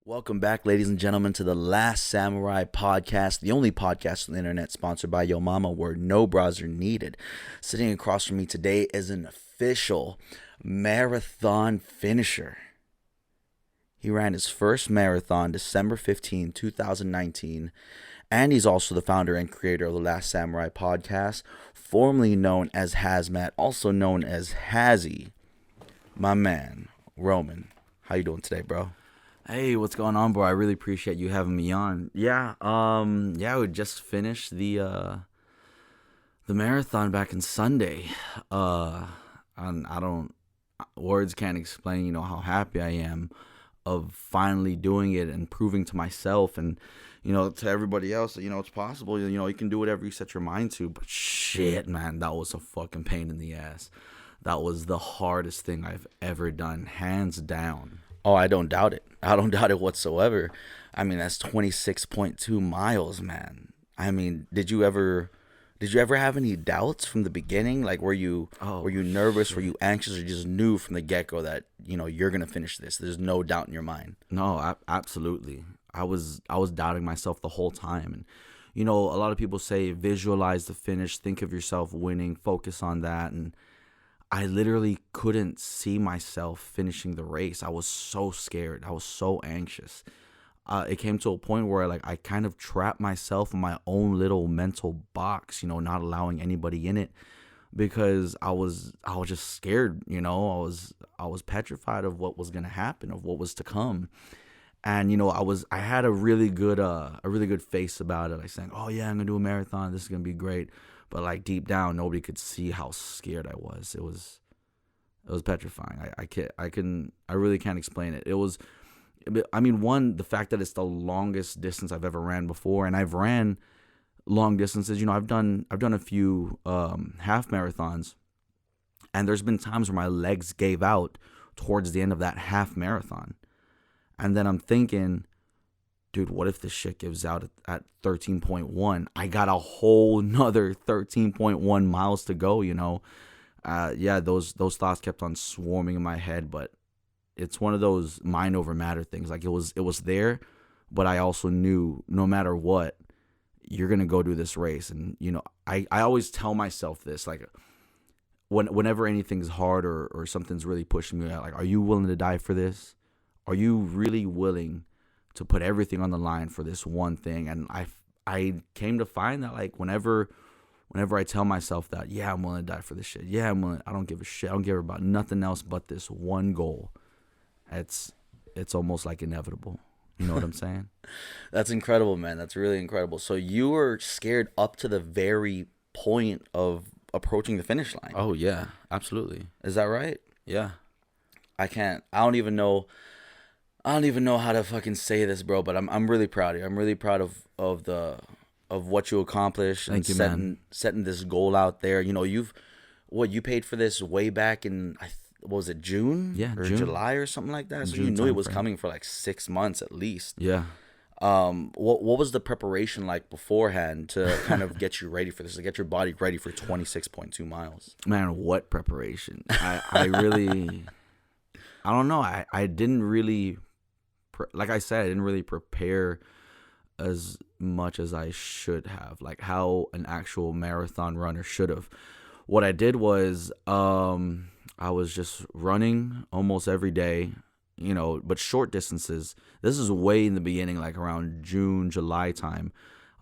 Welcome back, ladies and gentlemen, to the Last Samurai podcast, the only podcast on the internet sponsored by Yo Mama where no bras are needed. Sitting across from me today is an official marathon finisher. He ran his first marathon December 15, 2019, and he's also the founder and creator of the Last Samurai podcast, formerly known as Hazmat, also known as Hazzy. My man, Roman. How you doing today, bro? Hey, what's going on, bro? I really appreciate you having me on. We just finished the marathon back in Sunday. And I don't words can't explain, how happy I am of finally doing it and proving to myself and to everybody else that it's possible. You can do whatever you set your mind to. But shit, man, that was a fucking pain in the ass. That was the hardest thing I've ever done, hands down. Oh, I don't doubt it. I don't doubt it whatsoever. I mean, that's 26.2 miles, man. I mean, did you ever have any doubts from the beginning? Like, were you nervous? Shit. Were you anxious, or just knew from the get-go that, you're going to finish this? There's no doubt in your mind. No, absolutely. I was doubting myself the whole time. And, a lot of people say visualize the finish, think of yourself winning, focus on that. And I literally couldn't see myself finishing the race. I was so scared. I was so anxious. It came to a point where I kind of trapped myself in my own little mental box, not allowing anybody in it because I was just scared, I was petrified of what was going to happen, of what was to come. And I had a really good face about it. Like saying, "Oh yeah, I'm going to do a marathon. This is going to be great." But deep down, nobody could see how scared I was. It was petrifying. I really can't explain it. It was, the fact that it's the longest distance I've ever ran before, and I've ran long distances. I've done a few half marathons, and there's been times where my legs gave out towards the end of that half marathon, and then I'm thinking, dude, what if this shit gives out at 13.1? I got a whole nother 13.1 miles to go, those thoughts kept on swarming in my head, but it's one of those mind over matter things. It was there, but I also knew no matter what, you're going to go do this race. And, I always tell myself this, whenever anything's hard or something's really pushing me out, are you willing to die for this? Are you really willing to put everything on the line for this one thing? And I came to find that whenever I tell myself that, yeah, I'm willing to die for this shit. Yeah, I don't give a shit. I don't care about nothing else but this one goal. It's almost inevitable. You know what I'm saying? That's incredible, man. That's really incredible. So you were scared up to the very point of approaching the finish line. Oh yeah, absolutely. Is that right? Yeah. I don't even know how to fucking say this, bro, but I'm really proud of you. I'm really proud of what you accomplished. Thank you, man. Setting this goal out there. You paid for this way back in, what was it, June? Yeah, or June. July or something like that. So June you knew it was timeframe. coming for 6 months at least. Yeah. What was the preparation like beforehand to kind of get you ready for this, to get your body ready for 26.2 miles? Man, what preparation? I really, I don't know. I didn't really, like I said, I didn't really prepare as much as I should have, how an actual marathon runner should have. What I did was, I was just running almost every day, but short distances. This is way in the beginning, around June, July time.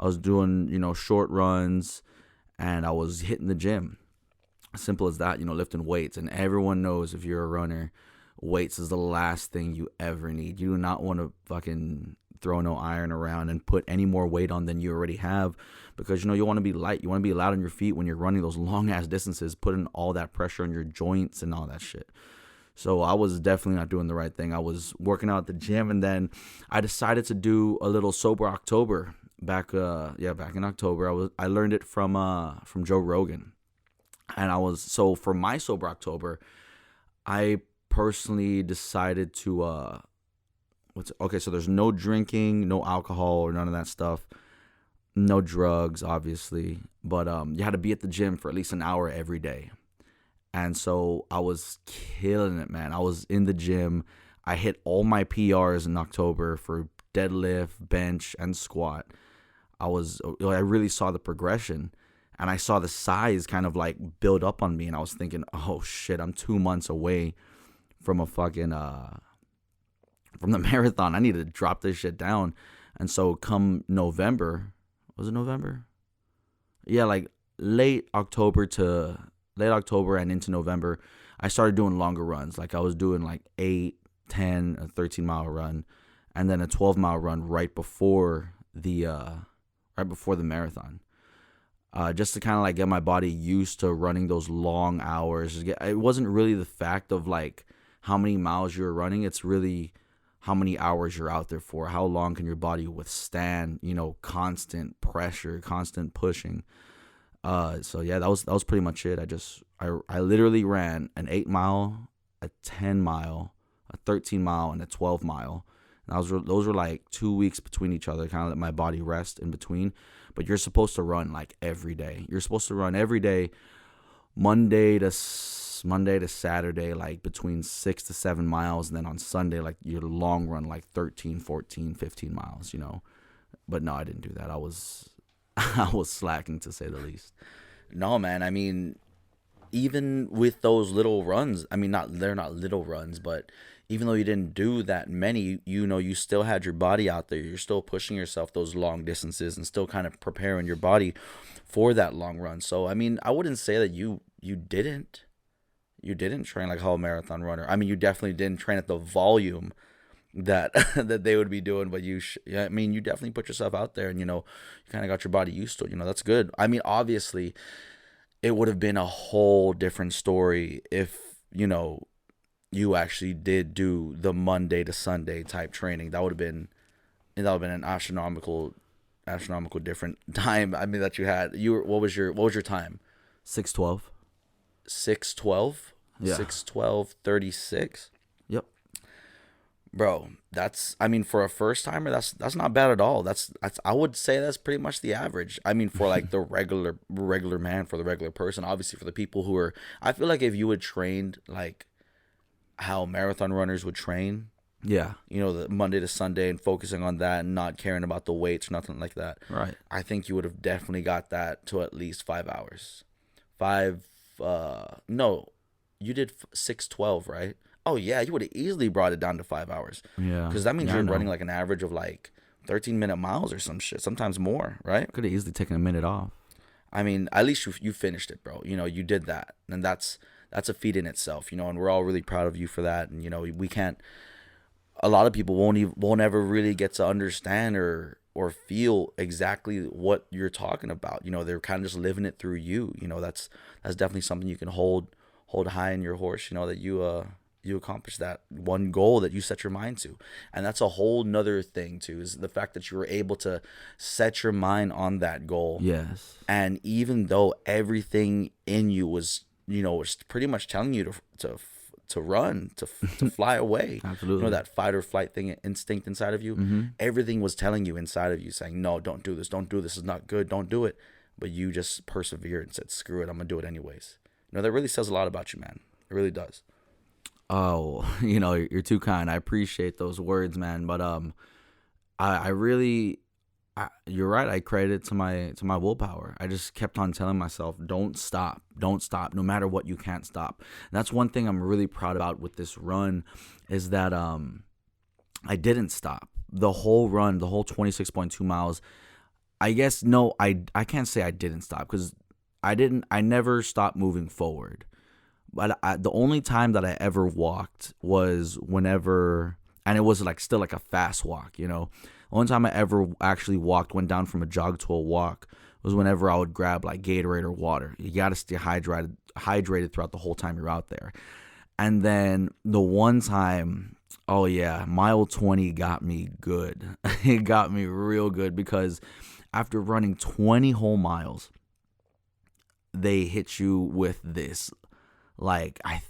I was doing, short runs, and I was hitting the gym. Simple as that, lifting weights. And everyone knows, if you're a runner, weights is the last thing you ever need. You do not want to fucking throw no iron around and put any more weight on than you already have, because you want to be light. You want to be light on your feet when you're running those long ass distances, putting all that pressure on your joints and all that shit. So I was definitely not doing the right thing. I was working out at the gym, and then I decided to do a little sober October back in October. I learned it from Joe Rogan, and so for my sober October, I personally decided to so there's no drinking, no alcohol, or none of that stuff, no drugs, obviously, but you had to be at the gym for at least an hour every day. And so I was killing it, man. I was in the gym. I hit all my PRs in October for deadlift, bench, and squat. I really saw the progression, and I saw the size kind of like build up on me, and I was thinking, oh shit, I'm 2 months away from a fucking from the marathon. I need to drop this shit down. And so come November, was it November? Yeah, like late October and into November, I started doing longer runs. Like I was doing like 8, 10, a 13-mile run, and then a 12-mile run right before the marathon. Just to kind of like get my body used to running those long hours. It wasn't really the fact of like how many miles you're running. It's really how many hours you're out there for. How long can your body withstand, constant pressure, constant pushing. So yeah, that was pretty much it. I literally ran an 8-mile, a 10-mile, a 13-mile, and a 12-mile. And those were like 2 weeks between each other, kind of let my body rest in between. But you're supposed to run like every day. You're supposed to run every day, Monday to Saturday, like between 6 to 7 miles. And then on Sunday, like your long run, like 13, 14, 15 miles, But no, I didn't do that. I was slacking, to say the least. No, man. I mean, even with those little runs, I mean, they're not little runs, but even though you didn't do that many, you still had your body out there. You're still pushing yourself those long distances and still kind of preparing your body for that long run. So, I mean, I wouldn't say that you didn't train like how a marathon runner. I mean, you definitely didn't train at the volume that that they would be doing, but you definitely put yourself out there, and you kind of got your body used to it. That's good. I mean, obviously it would have been a whole different story if you actually did do the Monday to Sunday type training. That would have been an astronomical different time. I mean, that you had. What was your time? 6:12. 6:12. Yeah. 6:12:36. Yep. Bro, for a first timer, that's not bad at all. That's I would say that's pretty much the average. I mean, for like the regular man, for the regular person, obviously for the people who are, I feel like if you had trained like how marathon runners would train, yeah, the Monday to Sunday and focusing on that and not caring about the weights or nothing like that. Right. I think you would have definitely got that to at least 5 hours. No, you did 6:12, right? Oh yeah, you would have easily brought it down to 5 hours. Yeah. Because that means you're running like an average of like 13-minute miles or some shit, sometimes more, right? Could have easily taken a minute off. I mean, at least you finished it, bro. You did that, and that's a feat in itself, and we're all really proud of you for that. And we can't. A lot of people won't ever really get to understand or feel exactly what you're talking about. They're kind of just living it through you. That's definitely something you can hold high in your horse. That you accomplished that one goal that you set your mind to. And that's a whole nother thing too, is the fact that you were able to set your mind on that goal. Yes. And even though everything in you was pretty much telling you to run, to fly away. Absolutely. That fight or flight instinct inside of you. Mm-hmm. Everything was telling you inside of you, saying, no, don't do this. Don't do this. It's not good. Don't do it. But you just persevered and said, screw it. I'm going to do it anyways. That really says a lot about you, man. It really does. Oh, you're too kind. I appreciate those words, man. But I really, you're right. I credit it to my willpower. I just kept on telling myself, don't stop, no matter what, you can't stop. And that's one thing I'm really proud about with this run, is that I didn't stop the whole run, the whole 26.2 miles. I guess no, I can't say I didn't stop, because I never stopped moving forward. But the only time that I ever walked was whenever, and it was like still like a fast walk, The only time I ever actually went down from a jog to a walk, was whenever I would grab like Gatorade or water. You got to stay hydrated throughout the whole time you're out there. And then the one time, oh yeah, mile 20 got me good. It got me real good, because after running 20 whole miles, they hit you with this, like, I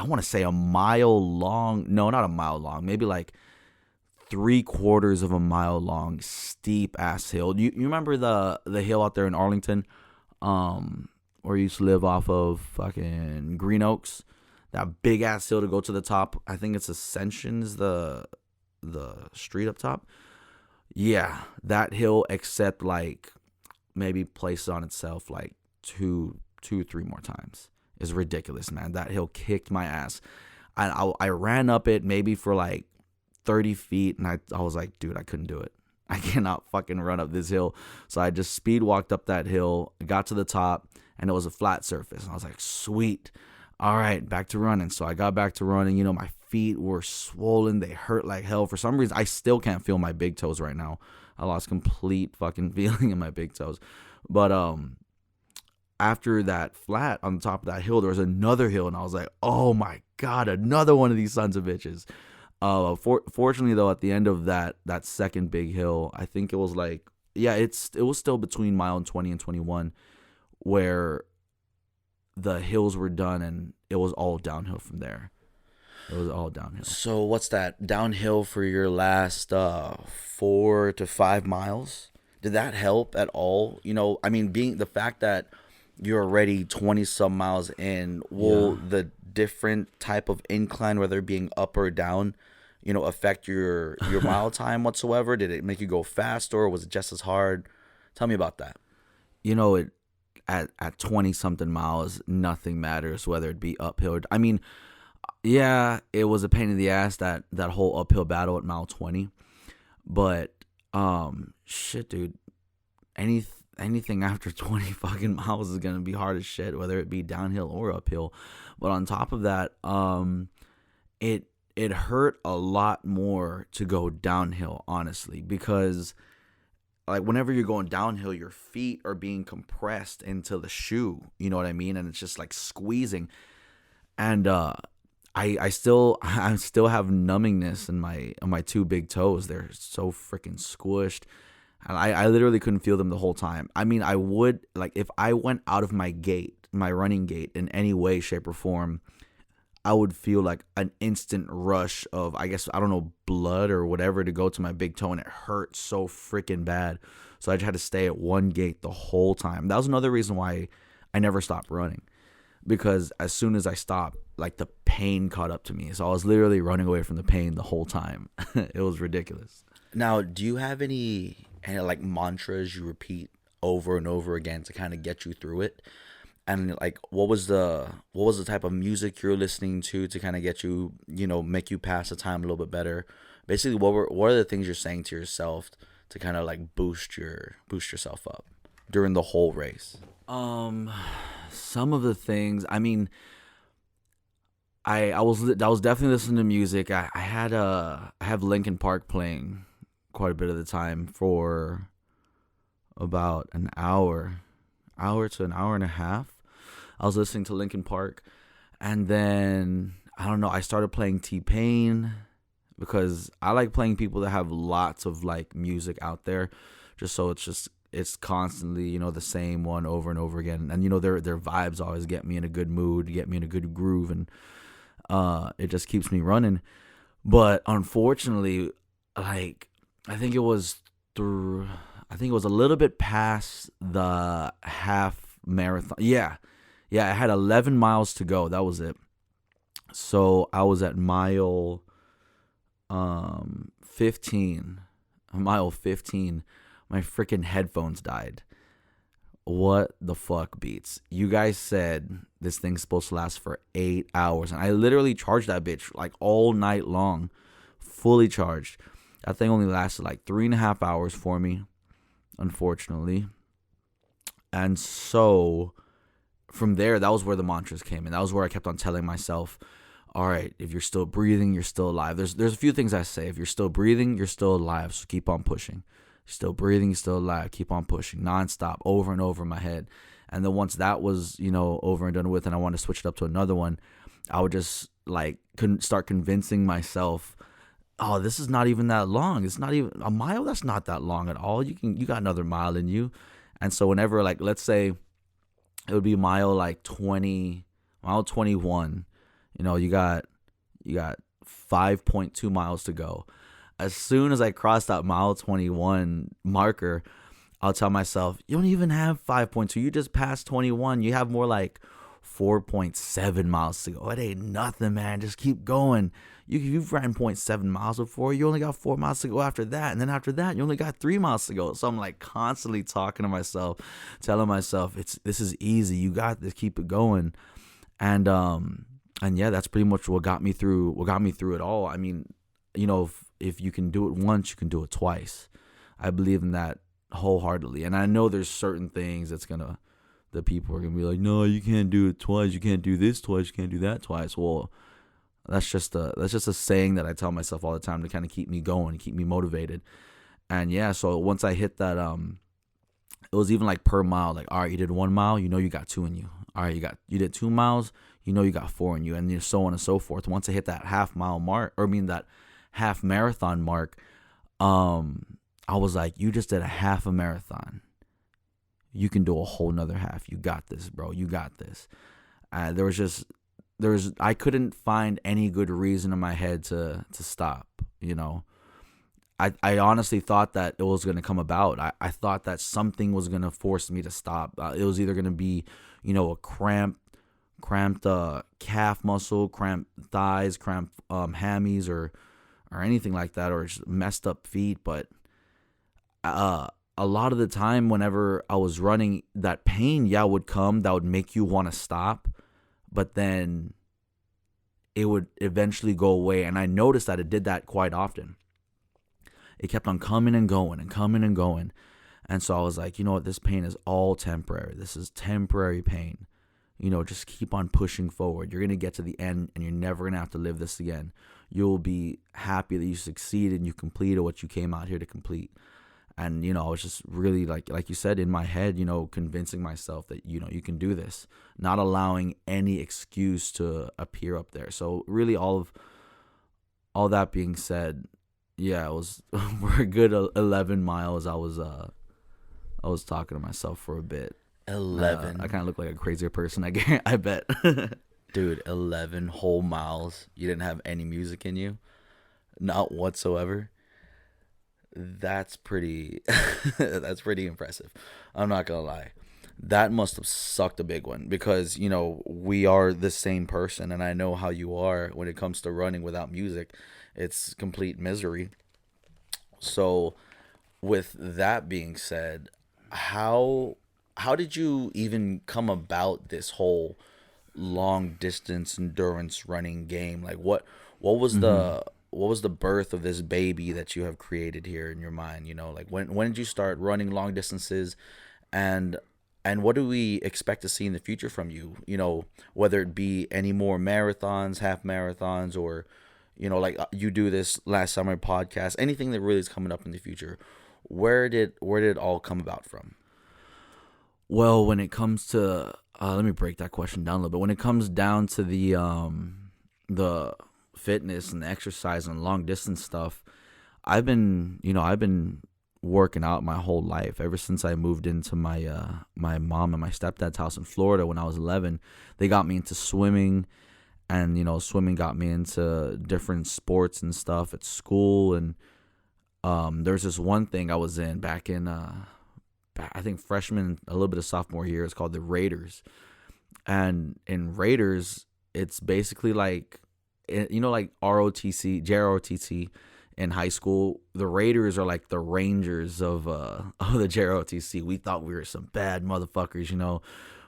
want to say a mile long. No, not a mile long. Maybe like 3/4 of a mile long steep ass hill. You remember the hill out there in Arlington, where you used to live off of fucking Green Oaks? that big ass hill to go to the top. I think it's Ascension is the street up top. Yeah, that hill, except like maybe placed on itself like two, 3 more times. Is ridiculous, man. That hill kicked my ass. I ran up it maybe for like 30 feet, and I was like, dude, I couldn't do it. I cannot fucking run up this hill. So I just speed walked up that hill, got to the top, and it was a flat surface. And I was like, sweet. All right, back to running. So I got back to running. You know, my feet were swollen. They hurt like hell. For some reason, I still can't feel my big toes right now. I lost complete fucking feeling in my big toes. But after that flat on the top of that hill, there was another hill, and I was like, oh my God, another one of these sons of bitches. Fortunately though, at the end of that second big hill, I think it was like, yeah, it was still between mile 20 and 21 where the hills were done, and it was all downhill from there. It was all downhill. So what's that, downhill for your last 4 to 5 miles? Did that help at all? You know, I mean, being the fact that you're already 20 some miles in, will the different type of incline, whether it being up or down, you know, affect your mile time whatsoever? Did it make you go faster, or was it just as hard? Tell me about that. You know, it at 20 something miles, nothing matters whether it be uphill. I mean, yeah, it was a pain in the ass, that whole uphill battle at mile 20, but shit, dude, anything after 20 fucking miles is gonna be hard as shit, whether it be downhill or uphill. But on top of that, it hurt a lot more to go downhill, honestly, because like whenever you're going downhill, your feet are being compressed into the shoe, you know what I mean? And it's just like squeezing. And I still have numbingness in my 2 big toes. They're so freaking squished. And I literally couldn't feel them the whole time. I mean, I would, like, if I went out of my gait, my running gait, in any way, shape, or form, I would feel like an instant rush of, I guess, I don't know, blood or whatever to go to my big toe, and it hurt so freaking bad. So I just had to stay at one gait the whole time. That was another reason why I never stopped running, because as soon as I stopped, like, the pain caught up to me. So I was literally running away from the pain the whole time. It was ridiculous. Now, do you have any like mantras you repeat over and over again to kind of get you through it? And like, what was the type of music you're listening to kind of get you, you know, make you pass the time a little bit better? Basically, what are the things you're saying to yourself to kind of like boost yourself up during the whole race? Some of the things, I mean, I was definitely listening to music. I have Linkin Park playing quite a bit of the time for about an hour to an hour and a half. I was listening to Linkin Park, and then I don't know, I started playing T-Pain, because I like playing people that have lots of like music out there, just so it's constantly, you know, the same one over and over again. And you know, their vibes always get me in a good mood, get me in a good groove, and it just keeps me running. But unfortunately, like, I think it was a little bit past the half marathon. Yeah, I had 11 miles to go. That was it. So I was at mile 15. Mile 15. My freaking headphones died. What the fuck, Beats? You guys said this thing's supposed to last for 8 hours, and I literally charged that bitch like all night long, fully charged. That thing only lasted like 3.5 hours for me, unfortunately. And so from there, that was where the mantras came in. That was where I kept on telling myself, all right, if you're still breathing, you're still alive. There's a few things I say. If you're still breathing, you're still alive. So keep on pushing. You're still breathing, you're still alive. Keep on pushing nonstop, over and over in my head. And then once that was, you know, over and done with, and I wanted to switch it up to another one, I would just like start convincing myself, oh, this is not even that long. It's not even a mile. That's not that long at all. You got another mile in you. And so whenever, like, let's say it would be mile 21, you know, you got 5.2 miles to go. As soon as I cross that mile 21 marker, I'll tell myself, you don't even have 5.2. You just passed 21. You have more like 4.7 miles to go. It ain't nothing, man. Just keep going. You've ran 0.7 miles before. You only got 4 miles to go after that. And then after that, you only got 3 miles to go. So I'm like constantly talking to myself, telling myself, this is easy. You got this. Keep it going. And yeah, that's pretty much what got me through it all. I mean, you know, if you can do it once, you can do it twice. I believe in that wholeheartedly. And I know there's certain things the people are gonna be like, no, you can't do it twice. You can't do this twice. You can't do that twice. Well, that's just a saying that I tell myself all the time to kind of keep me going, keep me motivated. And yeah, so once I hit that, it was even like per mile. Like, all right, you did 1 mile, you know, you got 2 in you. All right, you did 2 miles, you know, you got 4 in you, and so on and so forth. Once I hit that half marathon mark, I was like, you just did a half a marathon. You can do a whole nother half. You got this, bro. You got this. I couldn't find any good reason in my head to stop, you know. I honestly thought that it was going to come about. I thought that something was going to force me to stop. It was either going to be, you know, a cramped calf muscle, cramped thighs, cramped hammies, or anything like that, or just messed up feet. But a lot of the time, whenever I was running, that pain, would come. That would make you want to stop, but then it would eventually go away. And I noticed that it did that quite often. It kept on coming and going and coming and going. And so I was like, you know what? This pain is all temporary. This is temporary pain. You know, just keep on pushing forward. You're going to get to the end and you're never going to have to live this again. You'll be happy that you succeeded and you completed what you came out here to complete. And, you know, I was just really, like you said, in my head, you know, convincing myself that, you know, you can do this, not allowing any excuse to appear up there. So really all that being said, yeah, it was for a good 11 miles. I was talking to myself for a bit. 11. I kind of look like a crazier person, I bet. Dude, 11 whole miles. You didn't have any music in you? Not whatsoever. That's pretty impressive. I'm not gonna lie. That must have sucked a big one because, you know, we are the same person, and I know how you are when it comes to running without music. It's complete misery. So with that being said, how did you even come about this whole long distance endurance running game? Like what was the birth of this baby that you have created here in your mind? You know, like when did you start running long distances, and what do we expect to see in the future from you? You know, whether it be any more marathons, half marathons, or, you know, like you do this Last Samurai podcast, anything that really is coming up in the future. Where did it all come about from? Well, when it comes to let me break that question down a little bit. When it comes down to the fitness and the exercise and long distance stuff, I've been working out my whole life ever since I moved into my mom and my stepdad's house in Florida when I was 11. They got me into swimming, and, you know, swimming got me into different sports and stuff at school. And there's this one thing I was in back in I think freshman, a little bit of sophomore year. It's called the Raiders. And in Raiders, it's basically like, you know, like ROTC, JROTC in high school. The Raiders are like the Rangers of the JROTC. We thought we were some bad motherfuckers, you know.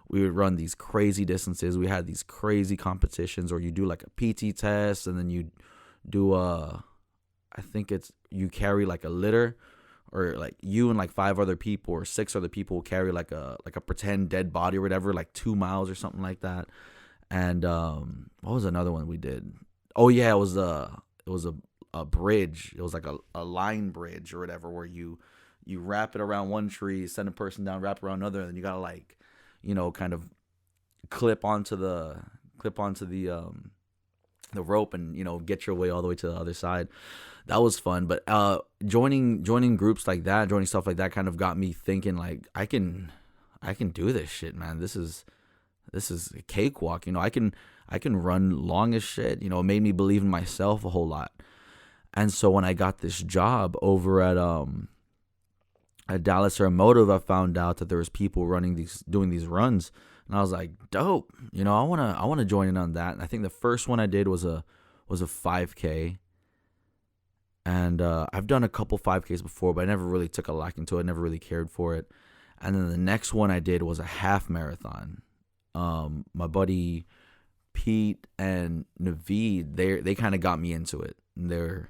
We would run these crazy distances. We had these crazy competitions, or you do like a PT test, and then you do I think you carry like a litter, or like you and like 5 other people or 6 other people will carry like a pretend dead body or whatever, like 2 miles or something like that. And what was another one we did? Oh yeah, it was a bridge. It was like a line bridge or whatever, where you wrap it around one tree, send a person down, wrap it around another, and then you gotta, like, you know, kind of clip onto the rope and, you know, get your way all the way to the other side. That was fun. But joining groups like that, joining stuff like that, kind of got me thinking, like, I can do this shit, man. This is a cakewalk. You know, I can run long as shit. You know, it made me believe in myself a whole lot. And so when I got this job over at Dallas Aeromotive, I found out that there was people doing these runs And I was like, dope. I wanna join in on that. And I think the first one I did was a 5K. And I've done a couple 5Ks before, but I never really took a liking to it. Never really cared for it. And then the next one I did was a half marathon. My buddy Pete and Naveed, they kind of got me into it. And they were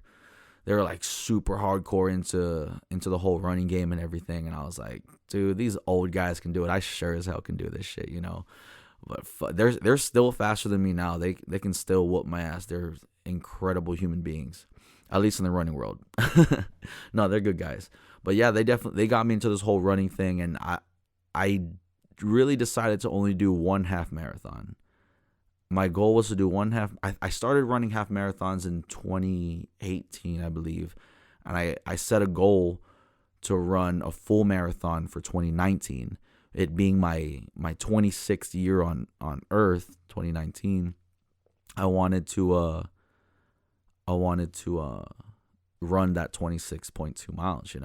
like super hardcore into the whole running game and everything. And I was like, dude, these old guys can do it. I sure as hell can do this shit, But they're still faster than me now. They can still whoop my ass. They're incredible human beings, at least in the running world. No, they're good guys. But yeah, they got me into this whole running thing, and I really decided to only do one half marathon. My goal was to do one half. I started running half marathons in 2018, I believe, and I set a goal to run a full marathon for 2019. It being my 26th year on Earth, 2019. I wanted to run that 26.2 miles,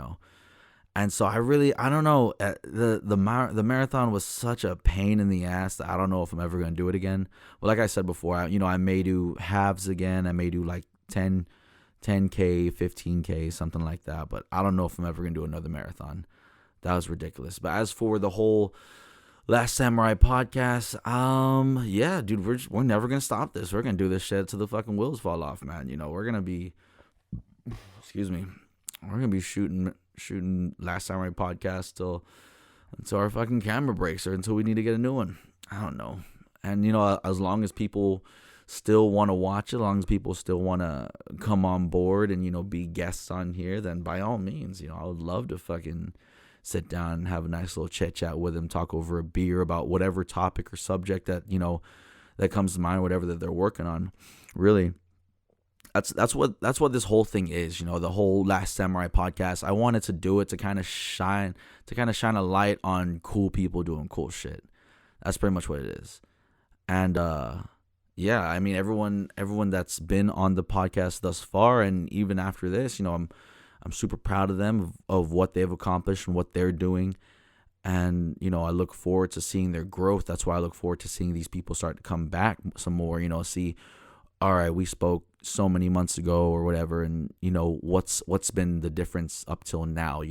And so I don't know. The marathon was such a pain in the ass that I don't know if I'm ever gonna do it again. But like I said before, I may do halves again. I may do like 10K, 15K, something like that. But I don't know if I'm ever gonna do another marathon. That was ridiculous. But as for the whole Last Samurai podcast, yeah, dude, we're never gonna stop this. We're gonna do this shit till the fucking wheels fall off, man. We're gonna be, excuse me, we're gonna be shooting Last Samurai podcast until our fucking camera breaks or until we need to get a new one. I don't know. And as long as people still want to watch it, as long as people still want to come on board and be guests on here, then by all means, I would love to fucking sit down and have a nice little chit chat with them, talk over a beer about whatever topic or subject that that comes to mind, whatever that they're working on. Really, that's what this whole thing is. The whole Last Samurai podcast. I wanted to do it to kind of shine a light on cool people doing cool shit. That's pretty much what it is. And yeah, I mean everyone that's been on the podcast thus far, and even after this, I'm super proud of them of what they've accomplished and what they're doing. And, I look forward to seeing their growth. That's why I look forward to seeing these people start to come back some more, see, all right, we spoke so many months ago or whatever. And, what's been the difference up till now?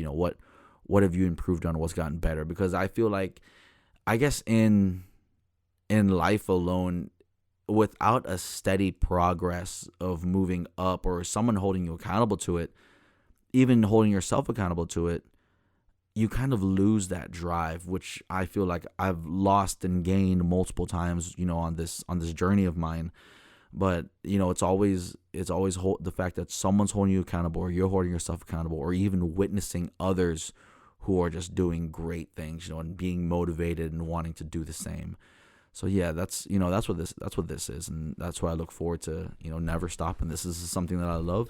What have you improved on? What's gotten better? Because I feel like, I guess in life alone, without a steady progress of moving up or someone holding you accountable to it, even holding yourself accountable to it, you kind of lose that drive, which I feel like I've lost and gained multiple times, on this journey of mine. But it's always the fact that someone's holding you accountable, or you're holding yourself accountable, or even witnessing others who are just doing great things, and being motivated and wanting to do the same. So yeah, that's what this is, and that's what I look forward to, never stopping. This is something that I love,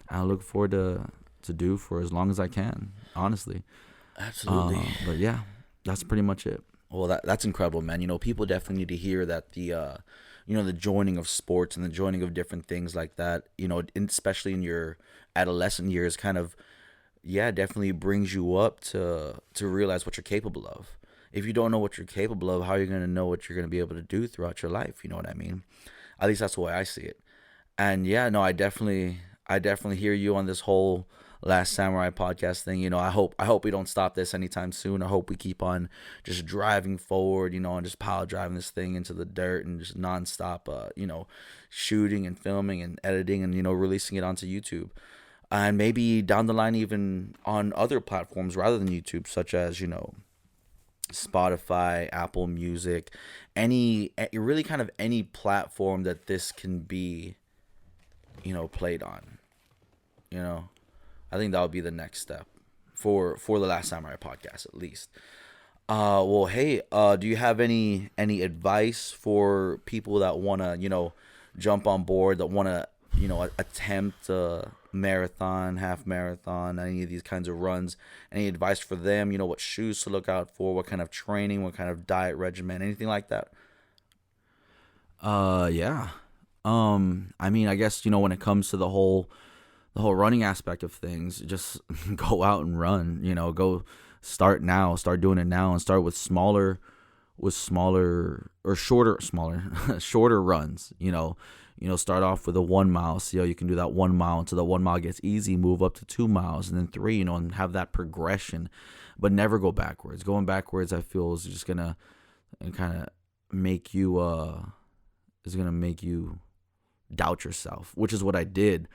and I look forward to do for as long as I can, honestly. Absolutely. But yeah, that's pretty much it. Well, that's incredible, man. People definitely need to hear that the joining of sports and the joining of different things like that, especially in your adolescent years, kind of, yeah, definitely brings you up to realize what you're capable of. If you don't know what you're capable of, how are you going to know what you're going to be able to do throughout your life? You know what I mean? At least that's the way I see it. And yeah, no, I definitely hear you on this whole Last Samurai podcast thing. I hope we don't stop this anytime soon. I hope we keep on just driving forward, and just pile driving this thing into the dirt and just nonstop, shooting and filming and editing and, releasing it onto YouTube. And maybe down the line, even on other platforms rather than YouTube, such as, Spotify, Apple Music, really kind of any platform that this can be, played on, I think that would be the next step for the Last Samurai podcast, at least. Well, hey, do you have any advice for people that want to, jump on board, that want to, attempt a marathon, half marathon, any of these kinds of runs? Any advice for them? What shoes to look out for? What kind of training? What kind of diet regimen? Anything like that? Yeah. I mean, I guess, when it comes to the whole running aspect of things, just go out and run, go start doing it now, and start with smaller with smaller or shorter runs. Start off with a 1 mile, see how you can do that 1 mile until the 1 mile gets easy, move up to 2 miles and then 3, and have that progression, but never go backwards. Going backwards, I feel, is just gonna kind of make you doubt yourself, which is what I did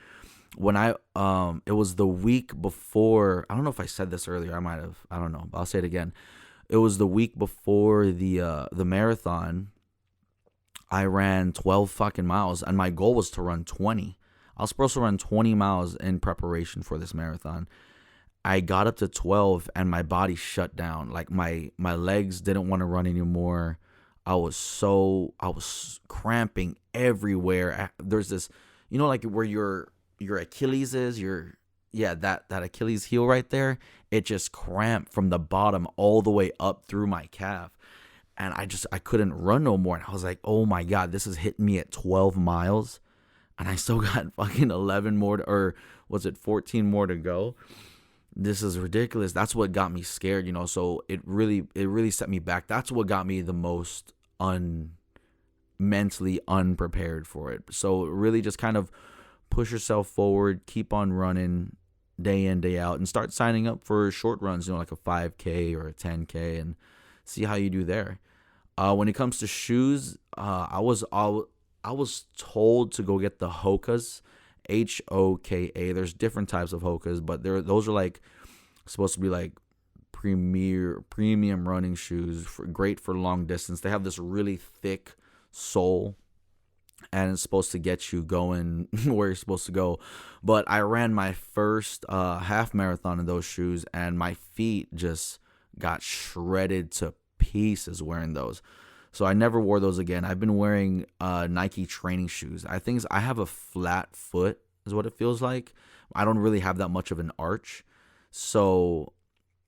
when it was the week before. I don't know if I said this earlier. I might have. I don't know. I'll say it again. It was the week before the marathon. I ran 12 fucking miles, and my goal was to run 20. I was supposed to run 20 miles in preparation for this marathon. I got up to 12, and my body shut down. Like my legs didn't want to run anymore. I was cramping everywhere. There's this, like where your Achilles is, that Achilles heel right there. It just cramped from the bottom all the way up through my calf. And I couldn't run no more. And I was like, oh my God, this is hitting me at 12 miles. And I still got fucking 11 more, or was it 14 more to go? This is ridiculous. That's what got me scared, so it really set me back. That's what got me the most mentally unprepared for it. So really just kind of push yourself forward, keep on running day in, day out, and start signing up for short runs, like a 5K or a 10K, and see how you do there. When it comes to shoes, I was told to go get the Hokas, Hoka. There's different types of Hokas, but those are like supposed to be like premium running shoes, great for long distance. They have this really thick sole, and it's supposed to get you going where you're supposed to go. But I ran my first half marathon in those shoes, and my feet just got shredded to pieces wearing those. So I never wore those again. I've been wearing Nike training shoes. I have a flat foot is what it feels like. I don't really have that much of an arch. So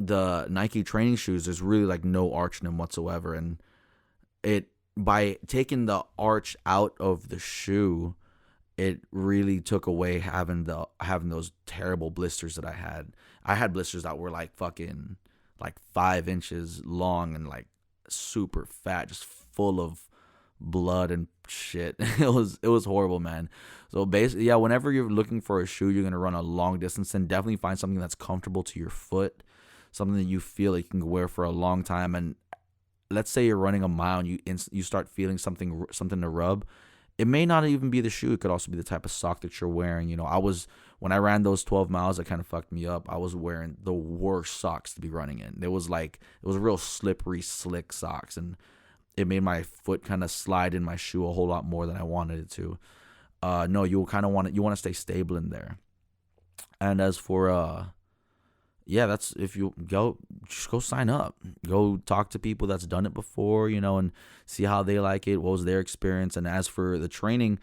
the Nike training shoes, there's really like no arch in them whatsoever. And by taking the arch out of the shoe, it really took away having those terrible blisters that I had. I had blisters that were like fucking like 5 inches long and like super fat, just full of blood and shit. It was horrible, man. So basically, yeah, whenever you're looking for a shoe, you're gonna run a long distance, and definitely find something that's comfortable to your foot, something that you feel like you can wear for a long time. And let's say you're running a mile and you start feeling something to rub. It may not even be the shoe. It could also be the type of sock that you're wearing. When I ran those 12 miles, it kind of fucked me up. I was wearing the worst socks to be running in. It was real slippery, slick socks, and it made my foot kind of slide in my shoe a whole lot more than I wanted it to. No, you want to stay stable in there. And as for that's, if you just go sign up, go talk to people that's done it before, and see how they like it, what was their experience. And as for the training,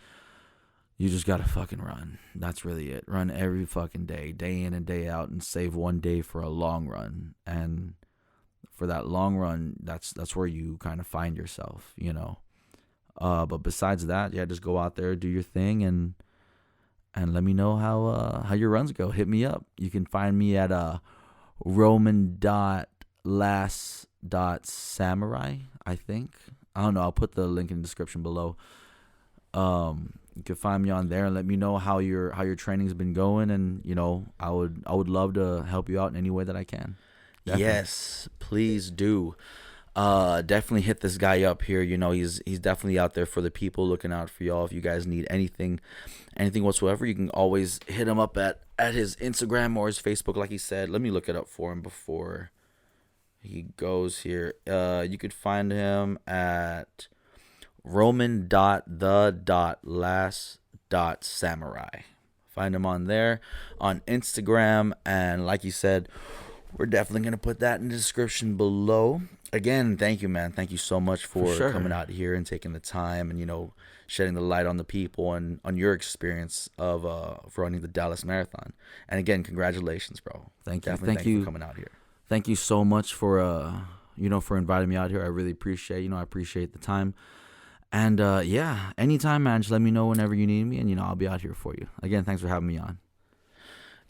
you just gotta fucking run. That's really it. Run every fucking day in and day out, and save one day for a long run. And for that long run, that's where you kind of find yourself, But besides that, yeah, just go out there, do your thing, and let me know how your runs go. Hit me up. You can find me at roman.last.samurai, I think. I don't know. I'll put the link in the description below. You can find me on there and let me know how your training's been going, and I would love to help you out in any way that I can. Definitely. Yes, please do. Definitely hit this guy up here. He's definitely out there for the people, looking out for y'all. If you guys need anything whatsoever, you can always hit him up at his Instagram or his Facebook, like he said. Let me look it up for him before he goes here. You could find him at roman.the.last.samurai. Find him on there on Instagram, and like you said, we're definitely going to put that in the description below. Again, thank you, man. Thank you so much for coming out here and taking the time and, shedding the light on the people and on your experience of running the Dallas Marathon. And again, congratulations, bro. Thank you. Thank you for coming out here. Thank you so much for for inviting me out here. I really appreciate, I appreciate the time. And anytime, man, just let me know whenever you need me, and I'll be out here for you. Again, thanks for having me on.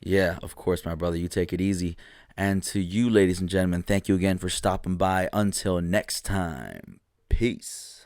Yeah, of course, my brother. You take it easy. And to you, ladies and gentlemen, thank you again for stopping by. Until next time, peace.